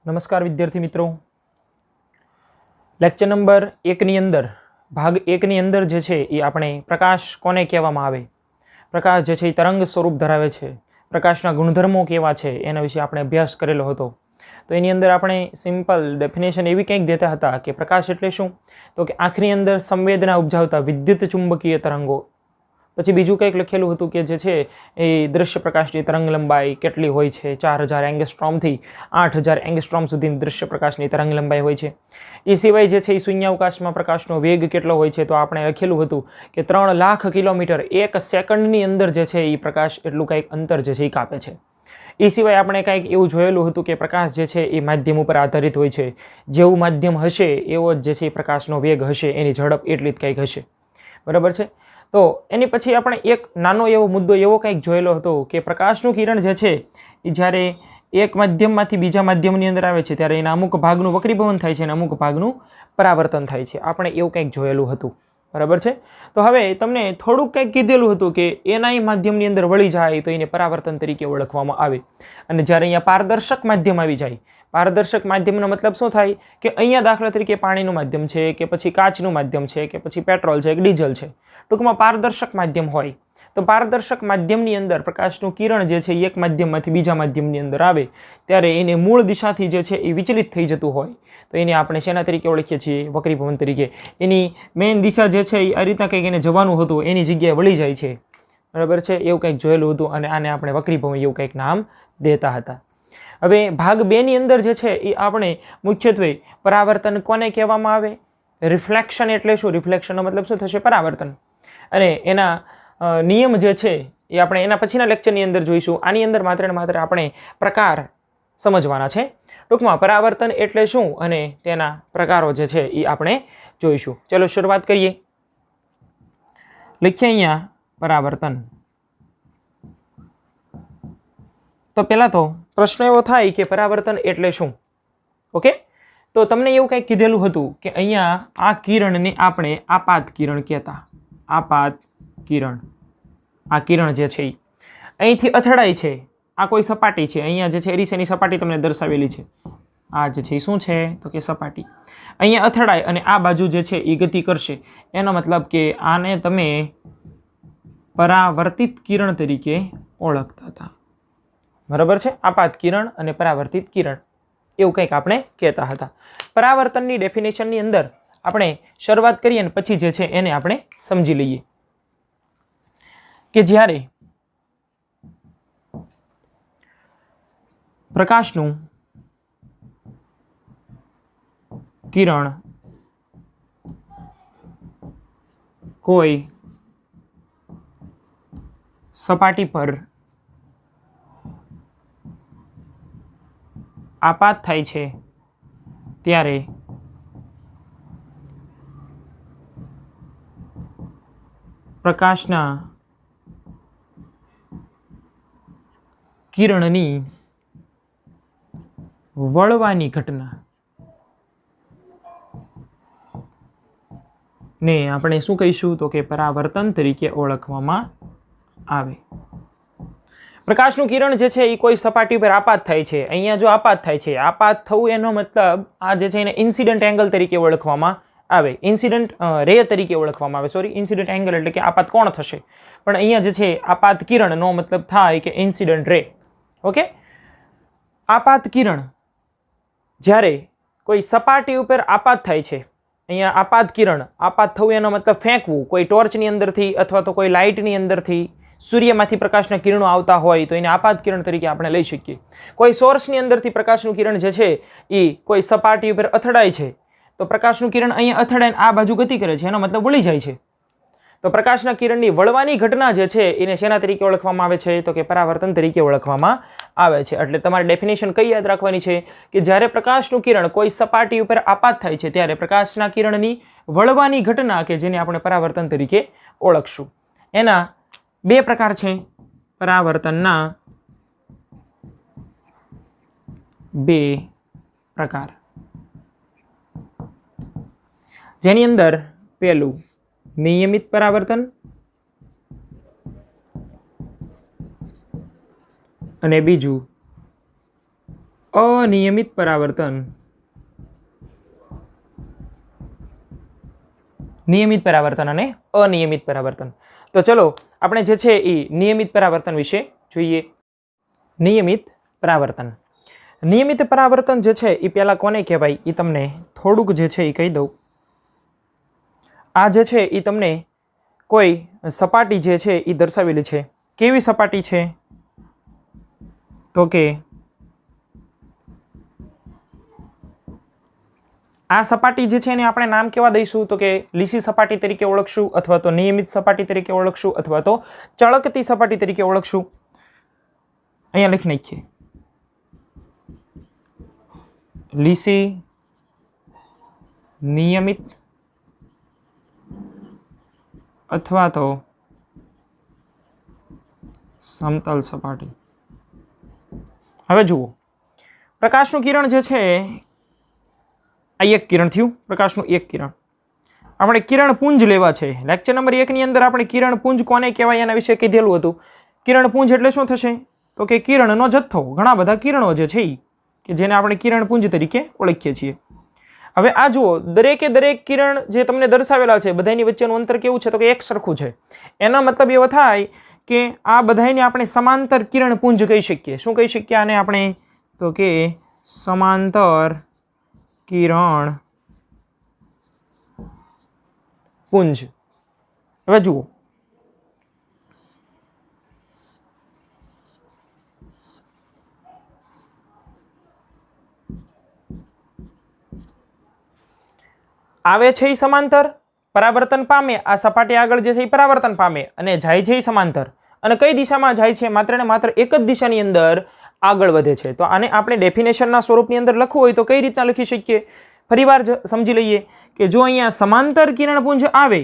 નમસ્કાર વિદ્યાર્થી મિત્રો, લેક્ચર નંબર 1 ની અંદર ભાગ 1 ની અંદર જે છે એ આપણે પ્રકાશ કોને કહેવામાં આવે, પ્રકાશ જે છે એ તરંગ સ્વરૂપ ધરાવે છે, પ્રકાશના ગુણધર્મો કેવા છે એના વિશે આપણે અભ્યાસ કરેલો હતો. તો એની અંદર આપણે સિમ્પલ ડેફિનેશન એવી કંઈક દેતા હતા કે પ્રકાશ એટલે શું, તો કે આંખની અંદર સંવેદના ઉપજાવતા વિદ્યુત ચુંબકીય તરંગો. પછી બીજું કંઈક લખેલું હતું કે જે છે એ દૃશ્ય પ્રકાશની તરંગ લંબાઈ કેટલી હોય છે, 4000 એંગસ્ટ્રોમથી 8000 એંગસ્ટ્રોમ સુધીની દૃશ્ય પ્રકાશની તરંગ લંબાઈ હોય છે. એ સિવાય જે છે એ શૂન્યાવકાશમાં પ્રકાશનો વેગ કેટલો હોય છે, તો આપણે લખેલું હતું કે 3 લાખ કિલોમીટર 1 સેકન્ડની અંદર જે છે એ પ્રકાશ એટલું કંઈક અંતર જે છે એ કાપે છે. એ સિવાય આપણે કંઈક એવું જોયેલું હતું કે પ્રકાશ જે છે એ માધ્યમ ઉપર આધારિત હોય છે, જેવું માધ્યમ હશે એવો જ જે છે એ પ્રકાશનો વેગ હશે, એની ઝડપ એટલી જ કંઈક હશે. બરાબર છે. તો એની પછી આપણે એક નાનો એવો મુદ્દો એવો કંઈક જોયેલો હતો કે પ્રકાશનું કિરણ જે છે એ જ્યારે એક માધ્યમમાંથી બીજા માધ્યમની અંદર આવે છે ત્યારે એના અમુક ભાગનું વક્રીભવન થાય છે અને અમુક ભાગનું પરાવર્તન થાય છે. આપણે એવું કંઈક જોયેલું હતું. બરાબર છે. તો હવે તમને થોડુંક કંઈક કીધેલું હતું કે એના માધ્યમની અંદર વળી જાય તો એને પરાવર્તન તરીકે ઓળખવામાં આવે, અને જ્યારે અહીંયા પારદર્શક માધ્યમ આવી જાય, પારદર્શક માધ્યમનો મતલબ શું થાય કે અહીંયા દાખલા તરીકે પાણીનું માધ્યમ છે કે પછી કાચનું માધ્યમ છે કે પછી પેટ્રોલ છે કે ડીઝલ છે, ટૂંકમાં પારદર્શક માધ્યમ હોય તો પારદર્શક માધ્યમની અંદર પ્રકાશનું કિરણ જે છે એક માધ્યમમાંથી બીજા માધ્યમની અંદર આવે ત્યારે એને મૂળ દિશાથી જે છે એ વિચલિત થઈ જતું હોય તો એને આપણે શેના તરીકે ઓળખીએ છીએ? વક્રીભવન તરીકે. એની મેઇન દિશા જે છે એ આ રીતના કંઈક એને જવાનું હતું એની જગ્યાએ વળી જાય છે. બરાબર છે. એવું કંઈક જોયેલું હતું અને આને આપણે વક્રીભવન એવું કંઈક નામ દેતા હતા. હવે ભાગ 2 ની અંદર જે છે એ આપણે મુખ્યત્વે પરાવર્તન કોને કહેવામાં આવે, રિફ્લેક્શન એટલે શું, રિફ્લેક્શનનો મતલબ શું થશે? પરાવર્તન. અને એના નિયમ જે છે એ આપણે એના પછીના લેક્ચરની અંદર જોઈશું. આની અંદર માત્ર ને માત્ર આપણે પ્રકાર સમજવાના છે. ટૂંકમાં પરાવર્તન એટલે શું અને તેના પ્રકારો જે છે એ આપણે જોઈશું. ચલો શરૂઆત કરીએ. લખીએ અહીંયા પરાવર્તન. તો પહેલાં તો પ્રશ્ન એવો થાય કે પરાવર્તન એટલે શું? ઓકે, તો તમને એવું કંઈક કીધેલું હતું કે અહીંયા આ કિરણને આપણે આપાત કિરણ કહેતા. આપાત કિરણ, આ કિરણ જે છે અહીંથી અથડાય છે, આ કોઈ સપાટી છે, અહીંયા જે છે એની સપાટી તમને દર્શાવેલી છે. આ જે છે એ શું છે તો કે સપાટી. અહીંયા અથડાય અને આ બાજુ જે છે એ ગતિ કરશે, એનો મતલબ કે આને તમે પરાવર્તિત કિરણ તરીકે ઓળખતા હતા. બરાબર છે. આપાત કિરણ અને પરાવર્તિત કિરણ એવું કંઈક આપણે કહેતા હતા. પરાવર્તનની ડેફિનેશનની અંદર આપણે શરૂઆત કરીએ અને પછી જે છે એને આપણે સમજી લઈએ કે જ્યારે પ્રકાશનું કિરણ કોઈ સપાટી પર આપાત થાય છે ત્યારે પ્રકાશના કિરણની વળવાની ઘટના ને આપણે શું કહીશું તો કે પરાવર્તન તરીકે ઓળખવામાં આવે. પ્રકાશનું કિરણ જે છે એ કોઈ સપાટી પર આપાત થાય છે. અહીંયા જો આપાત થાય છે, આપાત થવું એનો મતલબ આ જે છે એને ઇન્સિડન્ટ એંગલ તરીકે ઓળખવામાં આવે, ઇન્સિડન્ટ રે તરીકે ઓળખવામાં આવે. સોરી, ઇન્સિડન્ટ એંગલ એટલે કે આપાત કોણ થશે, પણ અહીંયા જે છે આપાત કિરણનો મતલબ થાય કે ઇન્સિડન્ટ રે. ઓકે, આપાત કિરણ જ્યારે કોઈ સપાટી ઉપર આપાત થાય છે, અહીંયા આપાત કિરણ, આપાત થવું એનો મતલબ ફેંકવું, કોઈ ટોર્ચની અંદરથી અથવા તો કોઈ લાઇટની અંદરથી સૂર્યમાંથી પ્રકાશના કિરણો આવતા હોય તો એને આપાત કિરણ તરીકે આપણે લઈ શકીએ. કોઈ સોર્સની અંદરથી પ્રકાશનું કિરણ જે છે એ કોઈ સપાટી ઉપર અથડાય છે તો પ્રકાશનું કિરણ અહીંયા અથડાઈને આ બાજુ ગતિ કરે છે, એનો મતલબ વળી જાય છે. તો પ્રકાશના કિરણની વળવાની ઘટના જે છે એને શેના તરીકે ઓળખવામાં આવે છે તો કે પરાવર્તન તરીકે ઓળખવામાં આવે છે. એટલે તમારે ડેફિનેશન કઈ યાદ રાખવાની છે કે જ્યારે પ્રકાશનું કિરણ કોઈ સપાટી ઉપર આપાત થાય છે ત્યારે પ્રકાશના કિરણની વળવાની ઘટના કે જેને આપણે પરાવર્તન તરીકે ઓળખશું. એના 2 પ્રકાર છે. પરાવર્તનના 2 પ્રકાર, જેની અંદર પહેલું નિયમિત પરાવર્તન અને બીજું અનિયમિત પરાવર્તન, નિયમિત પરાવર્તન અને અનિયમિત પરાવર્તન. તો ચલો આપણે જે છે એ નિયમિત પરાવર્તન વિશે જોઈએ. નિયમિત પરાવર્તન, નિયમિત પરાવર્તન જે છે એ પહેલાં કોને કહેવાય એ તમને થોડુંક જે છે એ કહી દઉં. આ જે છે એ તમને કોઈ સપાટી જે છે એ દર્શાવેલી છે. કેવી સપાટી છે? તો કે આ સપાટી જે છે એને આપણે નામ કેવા દઈશું? તો કે લીસી સપાટી તરીકે ઓળખશું, અથવા તો નિયમિત સપાટી તરીકે ઓળખશું, અથવા તો ચળકતી સપાટી તરીકે ઓળખશું. અહીંયા લખી નાખીએ, લીસી, નિયમિત અથવા તો સમતલ સપાટી. હવે જુઓ, પ્રકાશનું કિરણ જે છે આ એક કિરણ થયું, પ્રકાશનું એક કિરણ. આપણે કિરણ પુંજ લેવા છે. લેક્ચર નંબર 1 ની અંદર આપણે કિરણ પુંજ કોને કહેવાય એના વિશે કીધેલું હતું. કિરણ પુંજ એટલે શું થશે? તો કે કિરણનો જથ્થો. ઘણા બધા કિરણો જે છે કે જેને આપણે કિરણ પુંજ તરીકે ઓળખીએ છીએ. હવે આ જુઓ, દરેકે દરેક કિરણ જે તમને દર્શાવેલા છે બધાની વચ્ચેનું અંતર કેવું છે? તો કે એક સરખું છે. એનો મતલબ એવો થાય કે આ બધાને આપણે સમાંતર કિરણ પુંજ કહી શકીએ. શું કહી શકીએ આને આપણે? તો કે સમાંતર કિરણ પુંજ. હવે જુઓ, આવે છે એ સમાંતર, પરાવર્તન પામે, આ સપાટી આગળ જે છે એ પરાવર્તન પામે અને જાય છે એ સમાંતર. અને કઈ દિશામાં જાય છે? માત્ર ને માત્ર એક જ દિશાની અંદર આગળ વધે છે. તો આને આપણે ડેફિનેશનના સ્વરૂપની અંદર લખવું હોય તો કઈ રીતના લખી શકીએ? ફરીવાર સમજી લઈએ કે જો અહીંયા સમાંતર કિરણપુંજ આવે,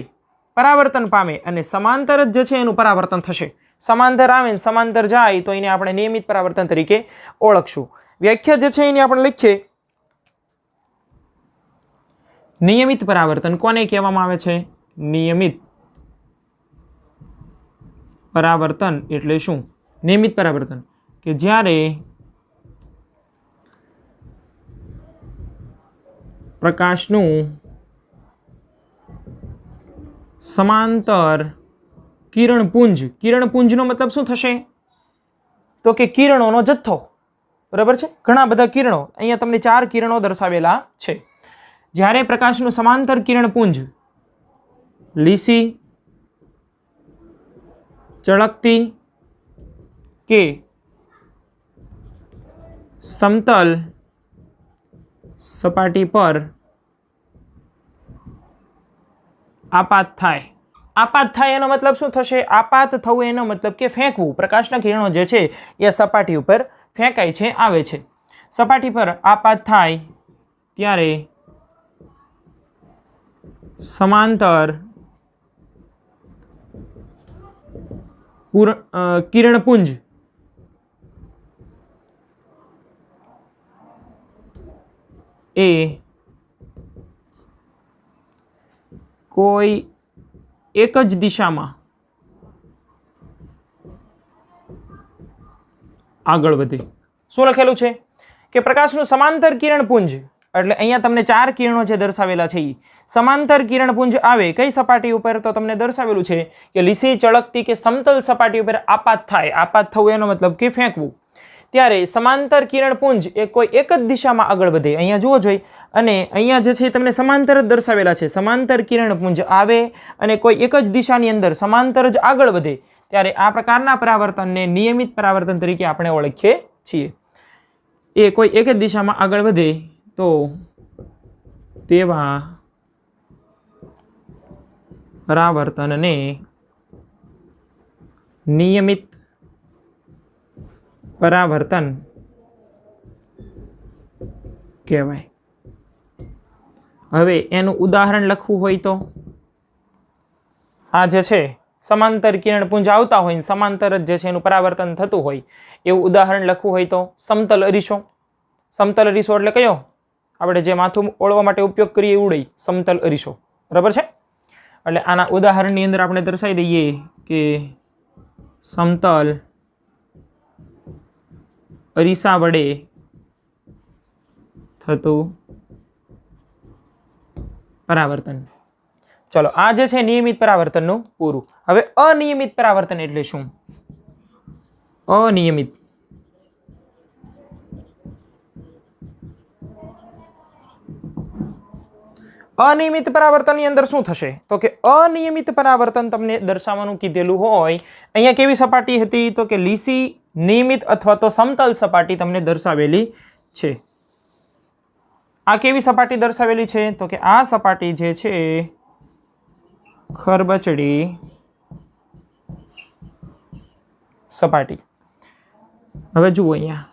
પરાવર્તન પામે અને સમાંતર જ જે છે એનું પરાવર્તન થશે. સમાંતર આવે ને સમાંતર જાય તો એને આપણે નિયમિત પરાવર્તન તરીકે ઓળખશું. વ્યાખ્યા જે છે એની આપણે લખીએ. નિયમિત પરાવર્તન કોને કહેવામાં આવે છે? નિયમિત પરાવર્તન એટલે શું? નિયમિત પરાવર્તન કે જ્યારે પ્રકાશનું સમાંતર કિરણપુંજ, કિરણપુંજનો મતલબ શું થશે? તો કે કિરણોનો જથ્થો. બરાબર છે? ઘણા બધા કિરણો, અહીંયા તમને 4 કિરણો દર્શાવેલા છે. જ્યારે પ્રકાશનું સમાંતર કિરણપુંજ લીસી, ચળકતી કે સમતલ સપાટી પર આપાત થાય. આપાત થાય એનો મતલબ શું થશે? આપાત થવું એનો મતલબ કે ફેંકવું. પ્રકાશના કિરણો જે છે એ સપાટી ઉપર ફેંકાય છે, આવે છે. સપાટી પર આપાત થાય ત્યારે સમાંતર કિરણપુંજ એ કોઈ એક જ દિશામાં આગળ વધે. શું લખેલું છે? કે પ્રકાશનું સમાંતર કિરણપુંજ, એટલે અહીંયા તમને 4 કિરણો જે દર્શાવેલા છે એ સમાંતર કિરણપુંજ આવે કઈ સપાટી ઉપર? તો તમને દર્શાવેલું છે કે લીસી, ચળકતી કે સમતલ સપાટી ઉપર આપાત થાય. આપાત થવું એનો મતલબ કે ફેંકવું. ત્યારે સમાંતર કિરણપુંજ એ કોઈ એક જ દિશામાં આગળ વધે. અહીંયા જુઓ જોઈ, અને અહીંયા જે છે તમને સમાંતર જ દર્શાવેલા છે. સમાંતર કિરણપુંજ આવે અને કોઈ એક જ દિશાની અંદર સમાંતર જ આગળ વધે ત્યારે આ પ્રકારના પરાવર્તનને નિયમિત પરાવર્તન તરીકે આપણે ઓળખીએ છીએ. એ કોઈ એક જ દિશામાં આગળ વધે તો તેવા પરાવર્તનને નિયમિત પરાવર્તન કહેવાય. હવે એનું ઉદાહરણ લખવું હોય તો આ જે છે સમાંતર કિરણપુંજ આવતા હોય ને સમાંતર જ જે છે એનું પરાવર્તન થતું હોય એવું ઉદાહરણ લખવું હોય તો સમતલ અરીસો. સમતલ અરીસો એટલે કયો? આપણે જે માથું ઓળવા માટે ઉપયોગ કરીએ એવું નહીં, સમતલ અરીસો. બરાબર છે? એટલે આના ઉદાહરણની અંદર આપણે દર્શાવી દઈએ કે સમતલ અરીસા વડે થતું પરાવર્તન. ચલો આ જે છે નિયમિત પરાવર્તનનું પૂરું. હવે અનિયમિત પરાવર્તન એટલે શું? અનિયમિત અનિયમિત પરાવર્તનની અંદર શું થશે? તો કે અનિયમિત પરાવર્તન તમને દર્શાવવાનું કીધેલું હોય. અહીંયા કેવી સપાટી હતી? તો કે લીસી, નિયમિત અથવા તો સમતલ સપાટી તમને દર્શાવેલી છે. આ કેવી સપાટી દર્શાવેલી છે? તો કે આ સપાટી જે છે ખરબચડી સપાટી. હવે જુઓ અહીંયા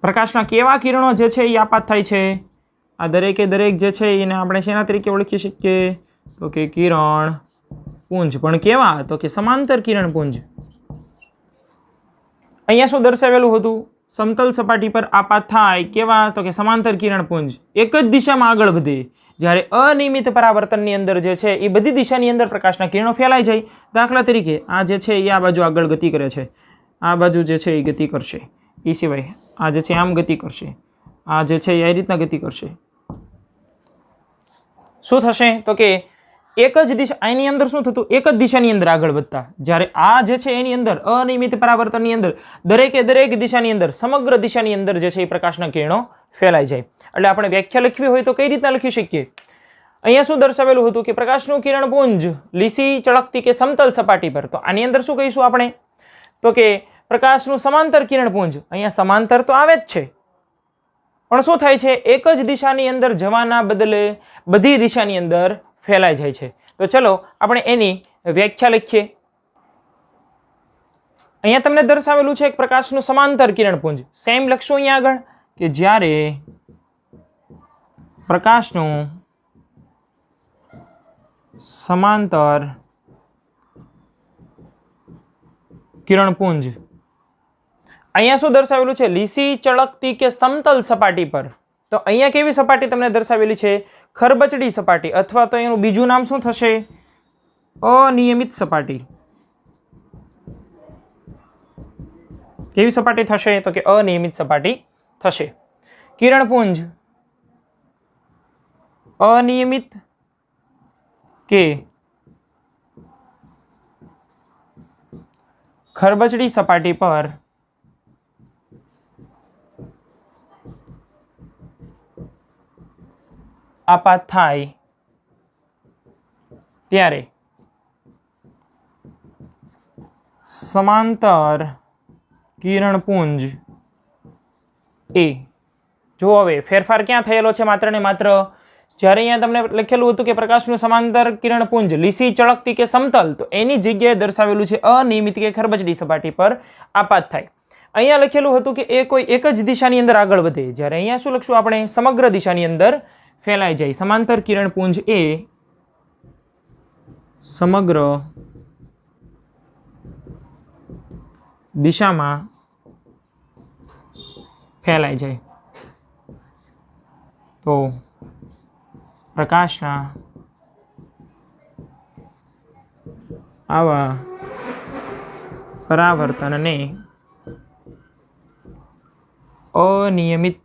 પ્રકાશના કેવા કિરણો જે છે એ આપાત થાય છે? આ દરેકે દરેક જે છે એને આપણે શેના તરીકે ઓળખી શકીએ? તો કે કિરણ પુંજ. પણ કેવા? તો કે સમાંતર કિરણ પુંજ. અહીંયા શું દર્શાવેલું હતું? સમતલ સપાટી પર આપાત થાય કેવા? તો કે સમાંતર કિરણ પુંજ એક જ દિશામાં આગળ વધે. જ્યારે અનિયમિત પરાવર્તનની અંદર જે છે એ બધી દિશાની અંદર પ્રકાશના કિરણો ફેલાઈ જાય. દાખલા તરીકે આ જે છે એ આ બાજુ આગળ ગતિ કરે છે, આ બાજુ જે છે એ ગતિ કરશે, એ સિવાય આ જે છે આમ ગતિ કરશે, આ જે છે એ રીતના ગતિ કરશે. શું થશે? તો કે એક જ દિશા, આની અંદર શું થતું? એક જ દિશાની અંદર આગળ વધતા. જ્યારે આ જે છે એની અંદર અનિયમિત પરાવર્તનની અંદર દરેકે દરેક દિશાની અંદર, સમગ્ર દિશાની અંદર જે છે એ પ્રકાશના કિરણો ફેલાઈ જાય. એટલે આપણે વ્યાખ્યા લખવી હોય તો કઈ રીતના લખી શકીએ? અહીંયા શું દર્શાવેલું હતું કે પ્રકાશનું કિરણપુંજ લીસી, ચળકતી કે સમતલ સપાટી પર. તો આની અંદર શું કહીશું આપણે? તો કે પ્રકાશનું સમાંતર કિરણપુંજ. અહીંયા સમાંતર તો આવે જ છે, પણ શું થાય છે? એક જ દિશાની અંદર જવાના બદલે બધી દિશાની અંદર ફેલાઈ જાય છે. તો ચલો આપણે એની વ્યાખ્યા લખીએ. અહીંયા તમને દર્શાવેલું છે એક પ્રકાશનું સમાંતર કિરણપુંજ. સેમ લખશું અહીંયા આગળ કે જ્યારે પ્રકાશનું સમાંતર કિરણપુંજ. અહીંયા શું દર્શાવેલું છે? લીસી, ચળકતી કે સમતલ સપાટી પર. તો અહીંયા કેવી સપાટી તમને દર્શાવેલી છે? ખરબચડી સપાટી, અથવા તો એનું બીજું નામ શું થશે? અનિયમિત સપાટી. કેવી સપાટી થશે? તો કે અનિયમિત સપાટી થશે. કિરણપુંજ અનિયમિત કે ખરબચડી સપાટી પર આપાત થાય ત્યારે સમાંતર કિરણપુંજ એ. જો હવે ફેરફાર ક્યાં થયેલો છે? માત્ર ને માત્ર જ્યારે અહીંયા તમને લખેલું હતું કે પ્રકાશનું સમાંતર કિરણપુંજ લીસી, ચળકતી કે સમતલ, તો એની જગ્યાએ દર્શાવેલું છે અનિયમિત કે ખરબચડી સપાટી પર આપાત થાય. અહીંયા લખેલું હતું કે એ કોઈ એક જ દિશાની અંદર આગળ વધે. જ્યારે અહીંયા શું લખશું આપણે? સમગ્ર દિશાની અંદર ફેલાઈ જાય. સમાંતર કિરણપુંજ એ સમગ્ર દિશામાં ફેલાઈ જાય. તો પ્રકાશના આવા પરાવર્તનને અનિયમિત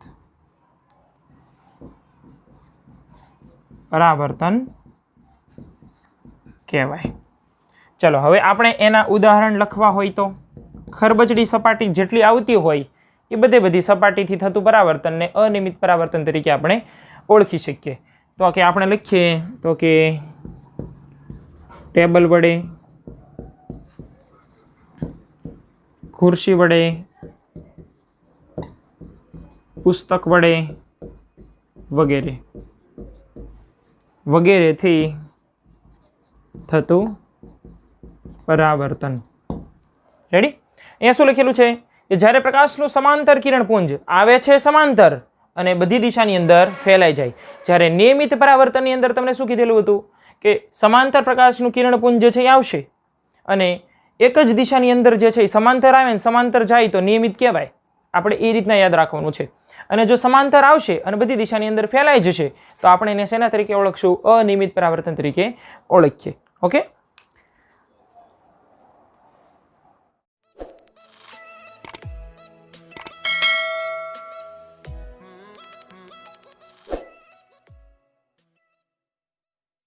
પરાવર્તન કહેવાય. ચલો હવે આપણે એના ઉદાહરણ લખવા હોય તો ખરબચડી સપાટી જેટલી આવતી હોય એ બધી સપાટીથી થતું પરાવર્તનને અનિયમિત પરાવર્તન તરીકે આપણે ઓળખી શકીએ. તો કે આપણે લખીએ તો કે ટેબલ વડે, ખુરશી વડે, પુસ્તક વડે વગેરે વગેરેથી થતું પરાવર્તન. રેડી? અહીંયા શું લખેલું છે કે જ્યારે પ્રકાશનું સમાંતર કિરણપુંજ આવે છે સમાંતર અને બધી દિશાની અંદર ફેલાઈ જાય. જ્યારે નિયમિત પરાવર્તનની અંદર તમને શું કીધેલું હતું કે સમાંતર પ્રકાશનું કિરણપુંજ જે છે એ આવશે અને એક જ દિશાની અંદર જે છે એ સમાંતર આવે ને સમાંતર જાય તો નિયમિત કહેવાય. આપણે એ રીતના યાદ રાખવાનું છે. અને જો સમાંતર આવશે અને બધી દિશાની અંદર ફેલાઈ જશે તો આપણે એને શેના તરીકે ઓળખશું? અનિયમિત પરાવર્તન તરીકે ઓળખીએ. ઓકે.